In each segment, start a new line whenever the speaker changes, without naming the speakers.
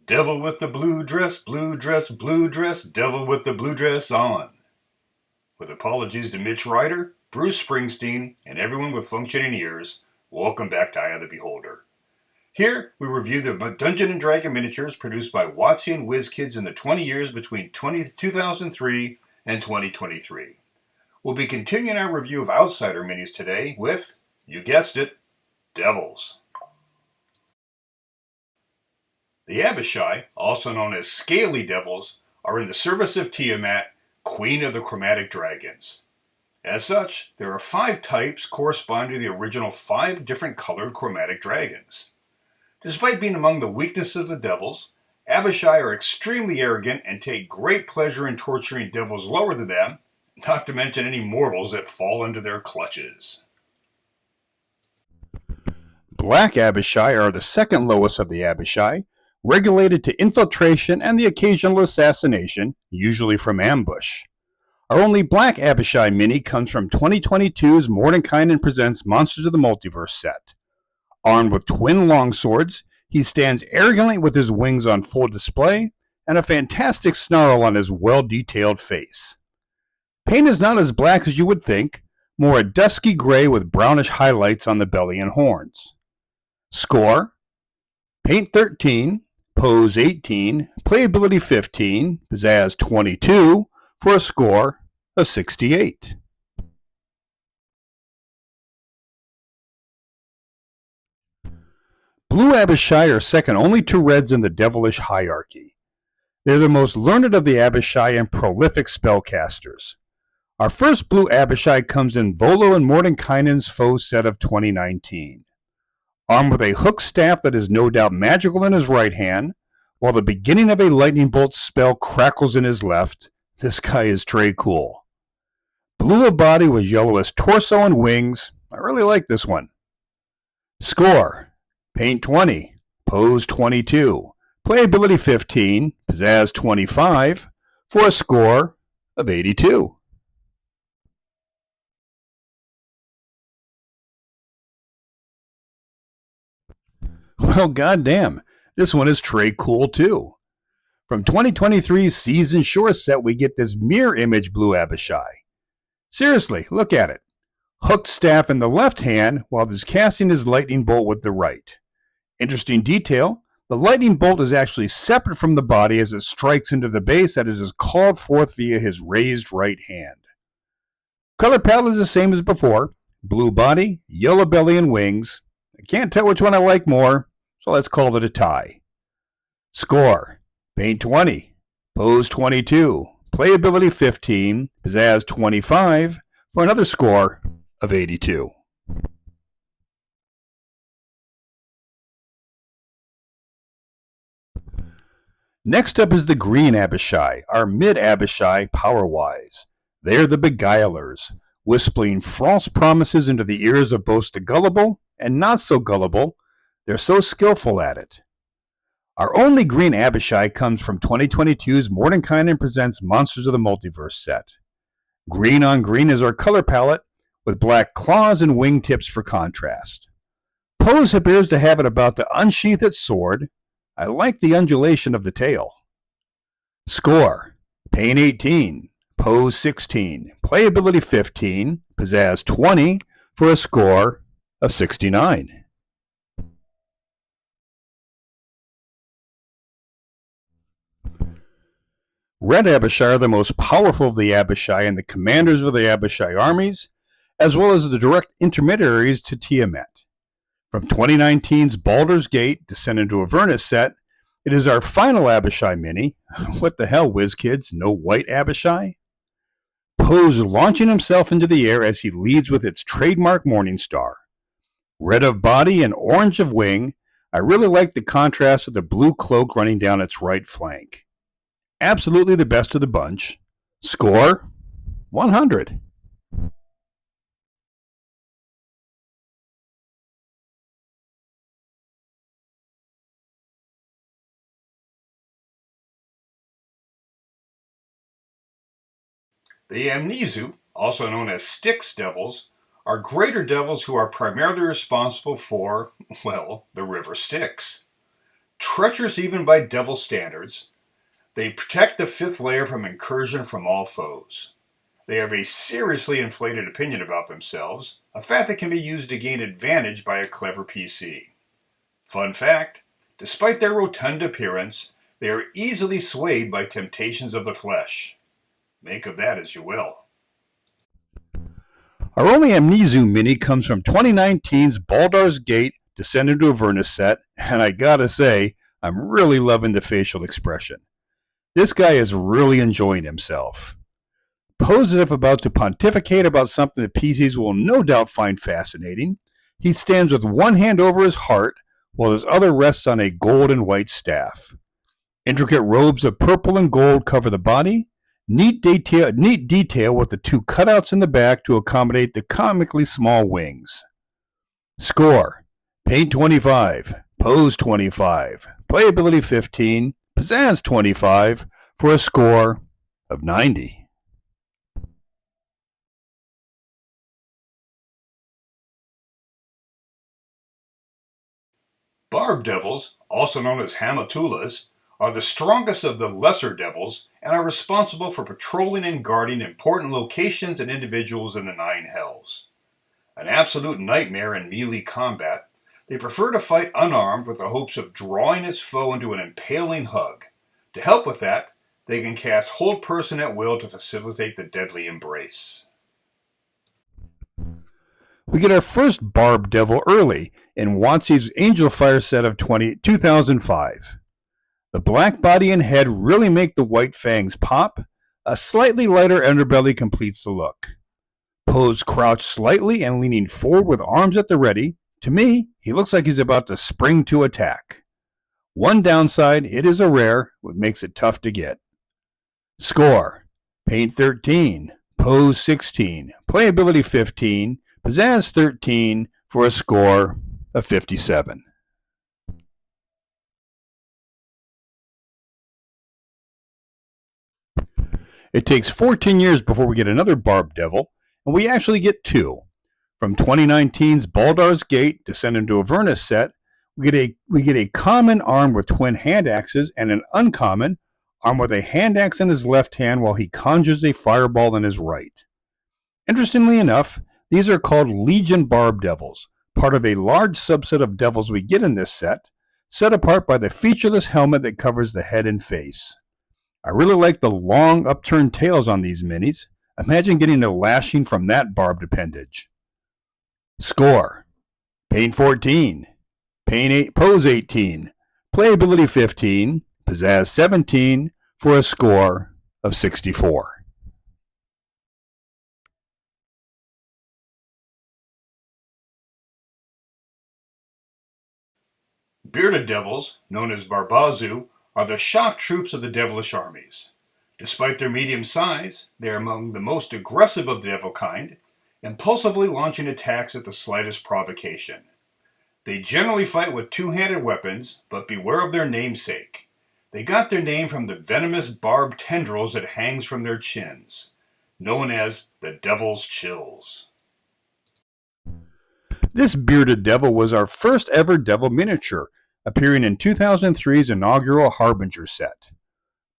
Devil with the blue dress, blue dress, blue dress, devil with the blue dress on. With apologies to Mitch Ryder, Bruce Springsteen, and everyone with functioning ears, welcome back to Eye of the Beholder. Here, we review the Dungeon & Dragon miniatures produced by WOTC and WizKids in the 20 years between 2003 and 2023. We'll be continuing our review of Outsider minis today with, you guessed it, Devils. The Abishai, also known as Scaly Devils, are in the service of Tiamat, Queen of the Chromatic Dragons. As such, there are 5 types corresponding to the original 5 different colored chromatic dragons. Despite being among the weaknesses of the devils, Abishai are extremely arrogant and take great pleasure in torturing devils lower than them, not to mention any mortals that fall into their clutches.
Black Abishai are the second lowest of the Abishai, regulated to infiltration and the occasional assassination, usually from ambush. Our only black Abishai mini comes from 2022's Mordenkainen Presents Monsters of the Multiverse set. Armed with twin longswords, he stands arrogantly with his wings on full display and a fantastic snarl on his well-detailed face. Paint is not as black as you would think, more a dusky gray with brownish highlights on the belly and horns. Score: Paint 13, Pose 18, Playability 15, Pizzazz 22, for a score of 68. Blue Abishai are second only to reds in the devilish hierarchy. They're the most learned of the Abishai and prolific spellcasters. Our first blue Abishai comes in Volo and Mordenkainen's Foes set of 2019. Armed with a hook staff that is no doubt magical in his right hand, while the beginning of a lightning bolt spell crackles in his left, this guy is Trey cool. Blue of body with yellow as torso and wings. I really like this one. Score: Paint 20, Pose 22, Playability 15, Pizzazz 25, for a score of 82. Well, goddamn, this one is Trey cool too. From 2023's Season Shore set, we get this mirror image blue Abishai. Seriously, look at it. Hooked staff in the left hand while he's casting his lightning bolt with the right. Interesting detail, the lightning bolt is actually separate from the body as it strikes into the base that is called forth via his raised right hand. Color palette is the same as before, blue body, yellow belly and wings. I can't tell which one I like more, so let's call it a tie. Score: Paint 20, Pose 22, Playability 15, Pizzazz 25, for another score of 82. Next up is the green Abishai, our mid-Abishai power-wise. They're the beguilers, whispering false promises into the ears of both the gullible and not so gullible. They're so skillful at it. Our only green Abishai comes from 2022's Mordenkainen Presents Monsters of the Multiverse set. Green on green is our color palette, with black claws and wingtips for contrast. Pose appears to have it about to unsheath its sword. I like the undulation of the tail. Score: Paint 18, Pose 16, Playability 15, Pizzazz 20, for a score of 69. Red Abishai are the most powerful of the Abishai and the commanders of the Abishai armies, as well as the direct intermediaries to Tiamat. From 2019's Baldur's Gate Descent into Avernus set, it is our final Abishai mini. What the hell, WizKids? No white Abishai? Pose launching himself into the air as he leads with its trademark Morningstar. Red of body and orange of wing, I really like the contrast of the blue cloak running down its right flank. Absolutely the best of the bunch. Score: 100.
The Amnesu, also known as Styx Devils, are greater devils who are primarily responsible for, well, the river Styx. Treacherous even by devil standards, they protect the fifth layer from incursion from all foes. They have a seriously inflated opinion about themselves, a fact that can be used to gain advantage by a clever PC. Fun fact, despite their rotund appearance, they are easily swayed by temptations of the flesh. Make of that as you will.
Our only Amnesu mini comes from 2019's Baldur's Gate Descent into Avernus set, and I gotta say, I'm really loving the facial expression. This guy is really enjoying himself. Posed as if about to pontificate about something that PCs will no doubt find fascinating, he stands with one hand over his heart while his other rests on a gold and white staff. Intricate robes of purple and gold cover the body. Neat detail with the two cutouts in the back to accommodate the comically small wings. Score: Paint 25, Pose 25, Playability 15, Pizzazz 25 for a score of 90.
Barb devils, also known as Hamatulas, are the strongest of the lesser devils and are responsible for patrolling and guarding important locations and individuals in the Nine Hells. An absolute nightmare in melee combat, they prefer to fight unarmed with the hopes of drawing its foe into an impaling hug. To help with that, they can cast Hold Person at will to facilitate the deadly embrace.
We get our first Barb Devil early in WOTC's Angel Fire set of 2005. The black body and head really make the white fangs pop. A slightly lighter underbelly completes the look. Posed crouched slightly and leaning forward with arms at the ready, to me, he looks like he's about to spring to attack. One downside, it is a rare, what makes it tough to get. Score: Paint 13, Pose 16, Playability 15, Pizzazz 13 for a score of 57. It takes 14 years before we get another Barb Devil, and we actually get two. From 2019's Baldur's Gate Descent into Avernus set, we get a common armed with twin hand axes and an uncommon armed with a hand axe in his left hand while he conjures a fireball in his right. Interestingly enough, these are called Legion Barb Devils, part of a large subset of devils we get in this set apart by the featureless helmet that covers the head and face. I really like the long upturned tails on these minis. Imagine getting a lashing from that barbed appendage. Score: Paint 14, Pose 18, Playability 15, Pizzazz 17 for a score of 64.
Bearded devils, known as Barbazu, are the shock troops of the devilish armies. Despite their medium size, they are among the most aggressive of the devil kind, impulsively launching attacks at the slightest provocation. They generally fight with two-handed weapons, but beware of their namesake. They got their name from the venomous barbed tendrils that hangs from their chins, known as the Devil's Chills.
This bearded devil was our first ever devil miniature, appearing in 2003's inaugural Harbinger set.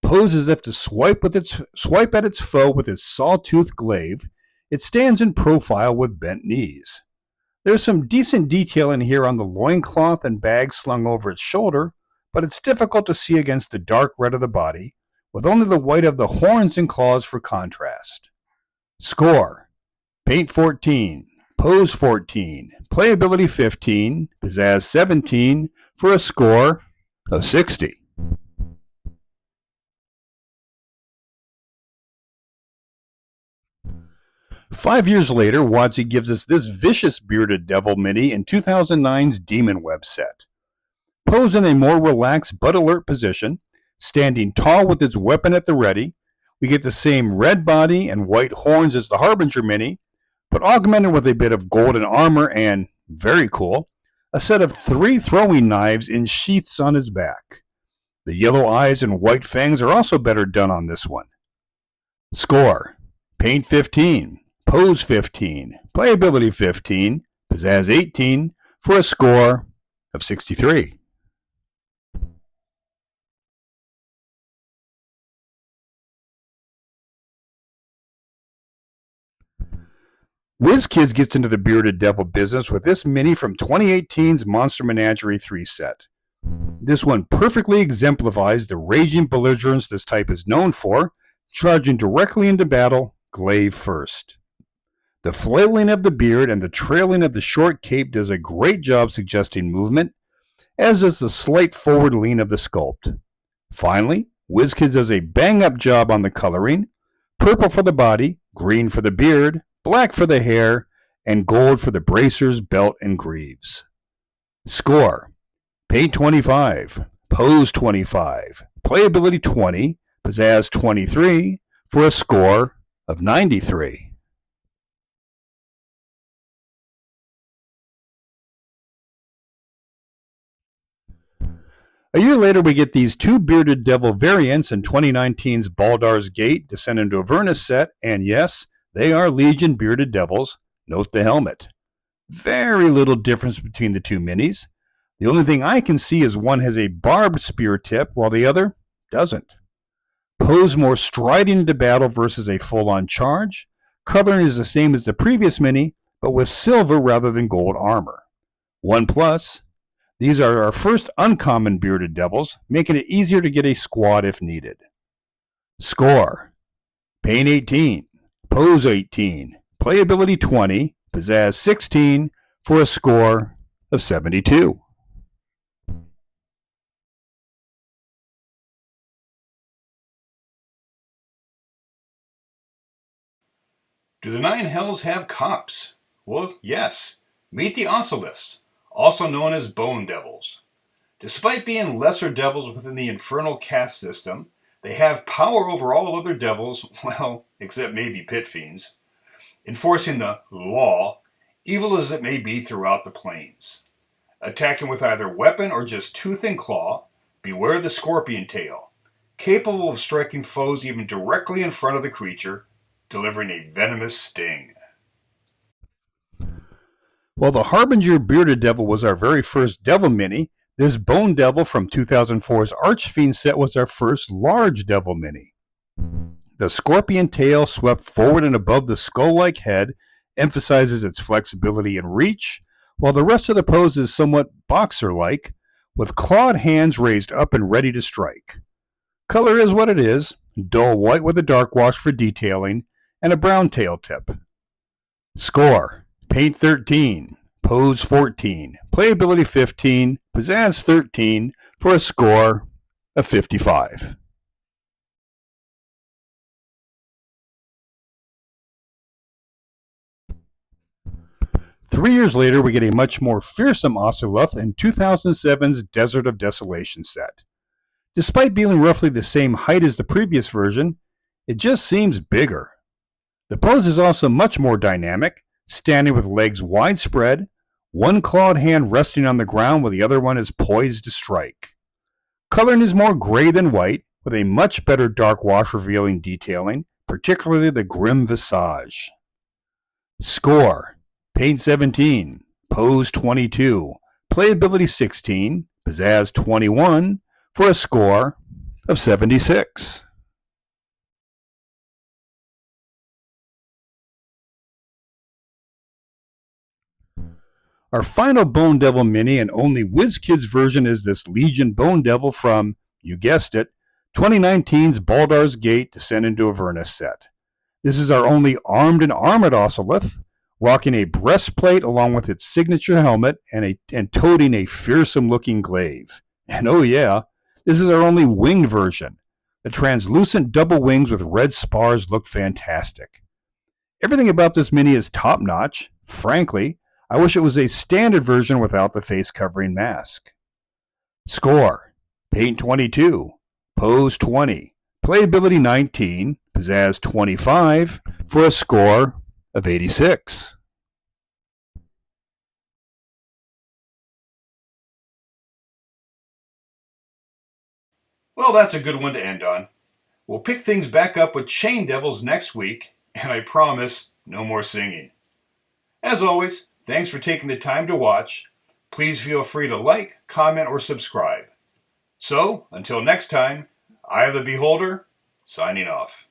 Posed as if to swipe at its foe with its sawtooth glaive, it stands in profile with bent knees. There's some decent detail in here on the loincloth and bag slung over its shoulder, but it's difficult to see against the dark red of the body, with only the white of the horns and claws for contrast. Score: Paint 14, Pose 14, Playability 15, Pizzazz 17 for a score of 60. Five years later, WotC gives us this vicious bearded devil mini in 2009's Demon Web set. Posed in a more relaxed but alert position, standing tall with its weapon at the ready, we get the same red body and white horns as the Harbinger mini, but augmented with a bit of golden armor and, very cool, a set of 3 throwing knives in sheaths on his back. The yellow eyes and white fangs are also better done on this one. Score: Paint 15, Pose 15, Playability 15, Pizzazz 18 for a score of 63. WizKids gets into the bearded devil business with this mini from 2018's Monster Menagerie 3 set. This one perfectly exemplifies the raging belligerence this type is known for, charging directly into battle, glaive first. The flailing of the beard and the trailing of the short cape does a great job suggesting movement, as does the slight forward lean of the sculpt. Finally, WizKids does a bang-up job on the coloring: purple for the body, green for the beard, black for the hair, and gold for the bracers, belt, and greaves. Score: Paint 25, Pose 25, Playability 20, Pizzazz 23, for a score of 93. A year later, we get these two Bearded Devil variants in 2019's Baldur's Gate Descent into Avernus set, and yes, they are Legion Bearded Devils. Note the helmet. Very little difference between the two minis. The only thing I can see is one has a barbed spear tip, while the other doesn't. Pose more striding into battle versus a full-on charge. Coloring is the same as the previous mini, but with silver rather than gold armor. One plus: these are our first uncommon Bearded Devils, making it easier to get a squad if needed. Score: Paint 18, Pose 18, Playability 20, Pizzazz 16, for a score of 72.
Do the Nine Hells have cops? Well, yes. Meet the Oceliths, also known as Bone Devils. Despite being lesser devils within the infernal caste system, they have power over all other devils, well, except maybe pit fiends, enforcing the law, evil as it may be throughout the plains. Attacking with either weapon or just tooth and claw, beware the scorpion tail, capable of striking foes even directly in front of the creature, delivering a venomous sting.
While the Harbinger Bearded Devil was our very first Devil Mini, this Bone Devil from 2004's Archfiend set was our first large Devil Mini. The scorpion tail swept forward and above the skull-like head emphasizes its flexibility and reach, while the rest of the pose is somewhat boxer-like, with clawed hands raised up and ready to strike. Color is what it is: dull white with a dark wash for detailing, and a brown tail tip. Score: Paint 13, Pose 14, Playability 15, Pizzazz 13, for a score of 55. Three years later, we get a much more fearsome Ocelith in 2007's Desert of Desolation set. Despite being roughly the same height as the previous version, it just seems bigger. The pose is also much more dynamic, standing with legs widespread, one clawed hand resting on the ground while the other one is poised to strike. Coloring is more gray than white, with a much better dark wash revealing detailing, particularly the grim visage. Score: Paint 17, Pose 22, Playability 16, Pizzazz 21, for a score of 76. Our final Bone Devil mini and only WizKids version is this Legion Bone Devil from, you guessed it, 2019's Baldur's Gate Descent into Avernus set. This is our only armed and armored Ocelith, rocking a breastplate along with its signature helmet and toting a fearsome-looking glaive. And oh yeah, this is our only winged version. The translucent double wings with red spars look fantastic. Everything about this mini is top-notch. Frankly, I wish it was a standard version without the face-covering mask. Score: Paint 22, Pose 20, Playability 19, Pizzazz 25, for a score of 86.
Well, that's a good one to end on. We'll pick things back up with Chain Devils next week, and I promise no more singing. As always, thanks for taking the time to watch. Please feel free to like, comment, or subscribe. So, until next time, Eye of the Beholder, signing off.